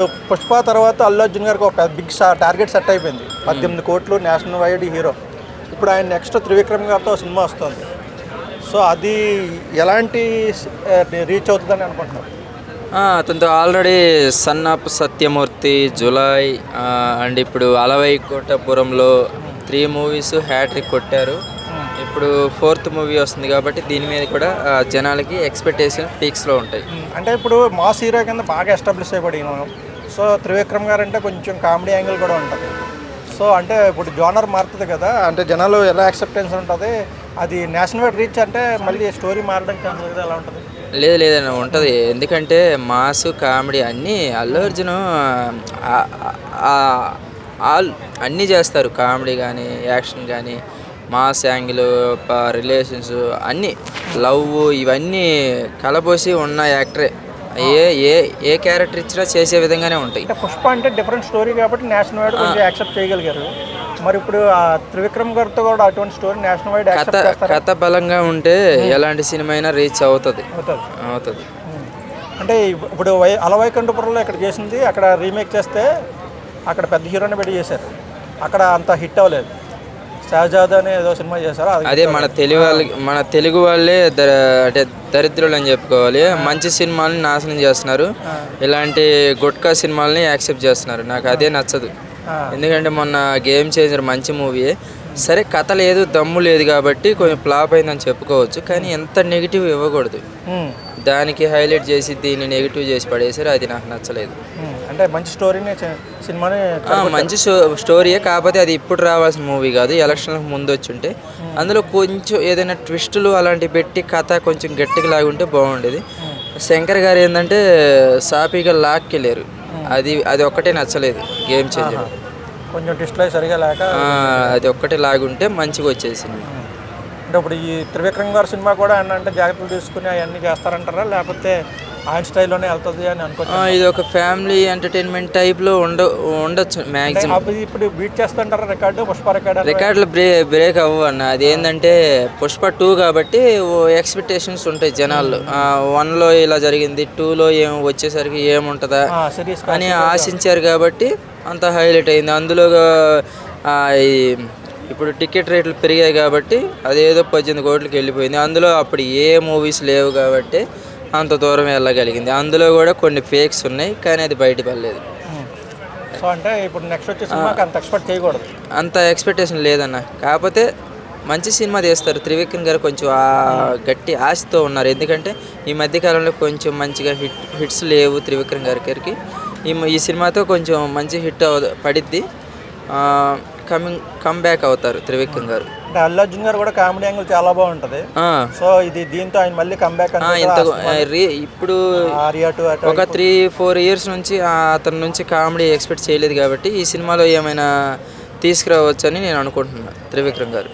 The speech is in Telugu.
పుష్ప తర్వాత అల్లు అర్జున్ గారికి ఒక బిగ్ టార్గెట్ సెట్ అయిపోయింది. 18 కోట్లు నేషనల్ వైడ్ హీరో. ఇప్పుడు ఆయన నెక్స్ట్ త్రివిక్రమ్ గారితో సినిమా వస్తుంది. సో అది ఎలాంటి రీచ్ అవుతుందని అనుకుంటున్నారు? అతనితో already son of Satyamurthy, July and ఇప్పుడు అలవైకుంఠపురంలో 3 మూవీస్ హ్యాట్రిక్ కొట్టారు. ఇప్పుడు 4th మూవీ వస్తుంది కాబట్టి దీని మీద కూడా జనాలకి ఎక్స్పెక్టేషన్ పీక్స్లో ఉంటాయి. అంటే ఇప్పుడు మాస్ హీరో కింద బాగా ఎస్టాబ్లిష్ అయిపోయిన, సో త్రివిక్రమ్ గారు అంటే కొంచెం కామెడీ యాంగిల్ కూడా ఉంటుంది. సో అంటే ఇప్పుడు జోనర్ మారుతుంది కదా, అంటే జనాలు ఎలా యాక్సెప్టెన్స్ ఉంటుంది, అది నేషనల్ వైడ్ రీచ్ అంటే మళ్ళీ స్టోరీ మారడానికి కదా, ఎలా ఉంటుంది? లేదని ఉంటుంది. ఎందుకంటే మాస్ కామెడీ అన్నీ అల్లు అర్జున్ అన్నీ చేస్తారు. కామెడీ కానీ, యాక్షన్ కానీ, మాస్ యాంగిల్, రిలేషన్స్ అన్నీ, లవ్, ఇవన్నీ కలబోసి ఉన్న యాక్టరే. ఏ క్యారెక్టర్ ఇచ్చినా చేసే విధంగానే ఉంటాయి. అంటే పుష్ప అంటే డిఫరెంట్ స్టోరీ కాబట్టి నేషనల్ వైడ్ కొంచెం యాక్సెప్ట్ చేయగలిగారు. మరి ఇప్పుడు త్రివిక్రమ్ గారితో కూడా అటువంటి స్టోరీ నేషనల్ వైడ్ కథ బలంగా ఉంటే ఎలాంటి సినిమా అయినా రీచ్ అవుతుంది. అంటే ఇప్పుడు అలవైకుంఠపురంలో ఇక్కడ చేసింది, అక్కడ రీమేక్ చేస్తే అక్కడ పెద్ద హీరోని పెట్టి చేశారు, అక్కడ అంత హిట్ అవ్వలేదు. షహజాద్ అనే ఏదో సినిమా చేశారు, అదే మన తెలుగు వాళ్ళే అంటే దరిద్రులు అని చెప్పుకోవాలి. మంచి సినిమాలని నాశనం చేస్తున్నారు, ఇలాంటి గుట్కా సినిమాలని యాక్సెప్ట్ చేస్తున్నారు. నాకు అదే నచ్చదు. ఎందుకంటే మొన్న గేమ్ చేంజర్ మంచి మూవీయే, సరే కథ లేదు, దమ్ము లేదు కాబట్టి కొంచెం ఫ్లాప్ అయిందని చెప్పుకోవచ్చు. కానీ ఎంత నెగిటివ్ ఇవ్వకూడదు, దానికి హైలైట్ చేసి దీన్ని నెగిటివ్ చేసి పడేసారు, అది నాకు నచ్చలేదు. అంటే మంచి స్టోరీనే సినిమాని, మంచి స్టోరీయే, కాకపోతే అది ఇప్పుడు రావాల్సిన మూవీ కాదు, ఎలక్షన్లకు ముందు వచ్చి ఉంటే అందులో కొంచెం ఏదైనా ట్విస్టులు అలాంటివి పెట్టి కథ కొంచెం గట్టిగా లాగుంటే బాగుండేది. శంకర్ గారు ఏంటంటే సాఫీగా లాక్కెళ్ళారు, అది ఒక్కటే నచ్చలేదు. గేమ్ చేంజర్ కొంచెం ట్విస్ట్లో సరిగా లేక అది ఒక్కటే లాగుంటే మంచిగా వచ్చేసింది. అంటే ఇప్పుడు ఈ త్రివిక్రమ్ గారి సినిమా కూడా అంటే జాగ్రత్తలు తీసుకుని అవన్నీ చేస్తారంటారా, లేకపోతే ఆయన స్టైల్లోనే వెళ్తుంది అని అనుకుంటున్నా? ఇది ఒక ఫ్యామిలీ ఎంటర్టైన్మెంట్ టైప్లో ఉండొచ్చు మ్యాక్సిమం. ఇప్పుడు బీట్ చేస్తుంటారా రికార్డు, పుష్ప రికార్డులు బ్రేక్ అవ్వు అన్న. అది ఏంటంటే పుష్ప 2 కాబట్టి ఎక్స్పెక్టేషన్స్ ఉంటాయి జనాల్లో. 1లో ఇలా జరిగింది, 2లో వచ్చేసరికి ఏముంటుందా అని ఆశించారు కాబట్టి అంత హైలైట్ అయింది. అందులో ఇప్పుడు టికెట్ రేట్లు పెరిగాయి కాబట్టి అదేదో 18 కోట్లకి వెళ్ళిపోయింది. అందులో అప్పుడు ఏ మూవీస్ లేవు కాబట్టి అంత దూరం వెళ్ళగలిగింది. అందులో కూడా కొన్ని ఫేక్స్ ఉన్నాయి, కానీ అది బయట పడలేదు. సో అంటే ఇప్పుడు నెక్స్ట్ వచ్చే సినిమాకి అంత ఎక్స్పెక్ట్ చేయకూడదు, అంత ఎక్స్పెక్టేషన్ లేదన్న. కాకపోతే మంచి సినిమా తీస్తారు. త్రివిక్రమ్ గారు కొంచెం గట్టి ఆశతో ఉన్నారు, ఎందుకంటే ఈ మధ్యకాలంలో కొంచెం మంచిగా హిట్స్ లేవు త్రివిక్రమ్ గారికి. ఈ సినిమాతో కొంచెం మంచి హిట్ పడిద్ది, కమ్ బ్యాక్ అవుతారు త్రివిక్రమ్ గారు. అంటే అల్లు అర్జున్ గారు కూడా కామెడీ యాంగిల్ చాలా బాగుంటుంది. సో దీంతో ఆయన మళ్ళీ కమ్బ్యాక్ ఇప్పుడు ఒక 3-4 ఇయర్స్ నుంచి అతని నుంచి కామెడీ ఎక్స్పెక్ట్ చేయలేదు కాబట్టి ఈ సినిమాలో ఏమైనా తీసుకురావచ్చు అని నేను అనుకుంటున్నాను త్రివిక్రమ్ గారు.